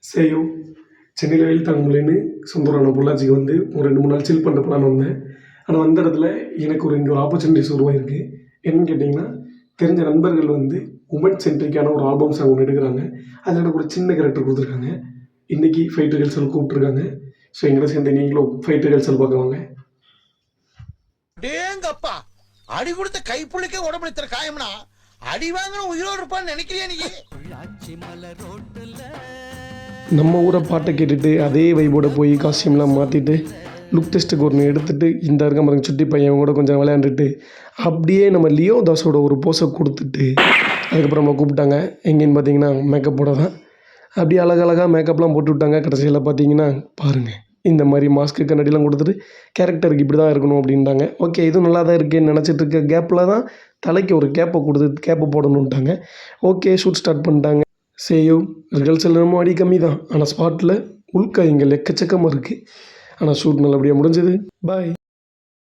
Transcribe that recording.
சேயோ சென்னையில் வெயில் தாங்க முடியலன்னு சொந்த ஊரான பொள்ளாச்சிக்கு வந்து ஒரு 2-3 நாள் சில் பண்ணுற பிளான் வந்தேன். ஆனால் வந்த இடத்துல எனக்கு இங்கே ஒரு ஆப்பர்ச்சுனிட்டிஸ் உருவாயிருக்கு. என்னன்னு கேட்டிங்கன்னா, தெரிஞ்ச நண்பர்கள் வந்து உமன் சென்ட்ரிக்கான ஒரு ஆல்பம் சாங் ஒன்று எடுக்கிறாங்க. அதில் எனக்கு ஒரு சின்ன கேரக்டர் கொடுத்துருக்காங்க. இன்றைக்கி ஃபைட் ரிஹர்சல் கூப்பிட்ருக்காங்க. ஸோ எங்களை சேர்ந்து நீங்களும் ஃபைட் ரிஹர்சல் பார்க்க வாங்க. டேங்கப்பா, அடி கொடுத்த கைப்புள்ளிக்கே உடம்புல காயம்னா அடி வாங்குற உயிரோடு இருப்பான்னு நினைக்கிறியா நீ? நம்ம ஊரை பாட்டை கேட்டுட்டு அதே வைபோட போய் காஸ்டியூம்லாம் மாற்றிட்டு லுக் டெஸ்ட்டுக்கு ஒன்று எடுத்துகிட்டு இந்த இருக்க பாருங்க சுட்டி பையன் கூட கொஞ்சம் விளையாண்டுட்டு அப்படியே நம்ம லியோ தாஸோட ஒரு போஸை கொடுத்துட்டு அதுக்கப்புறம் நம்ம கூப்பிட்டாங்க. எங்கேன்னு பார்த்தீங்கன்னா மேக்கப்போட தான். அப்படியே அழகழகாக மேக்கப்லாம் போட்டு விட்டாங்க. கடைசியில் பார்த்தீங்கன்னா பாருங்கள், இந்த மாதிரி மாஸ்க்கு கண்ணாடிலாம் கொடுத்துட்டு கேரக்டருக்கு இப்படி தான் இருக்கணும் அப்படின்ட்டாங்க. ஓகே, இதுவும் நல்லா தான் இருக்கேன்னு நினச்சிட்டு இருக்க கேப்பில் தான் தலைக்கு ஒரு கேப்பை போடணுன்ட்டாங்க. ஓகே, ஷூட் ஸ்டார்ட் பண்ணிட்டாங்க. சேயோ ரிஹர்சல் ரொம்ப அடி கம்மி தான். ஆனால் ஸ்பாட்டில் உள்காயங்கள் எக்கச்சக்கமாக இருக்குது. ஆனால் ஷூட் நல்லபடியாக முடிஞ்சது. பாய்.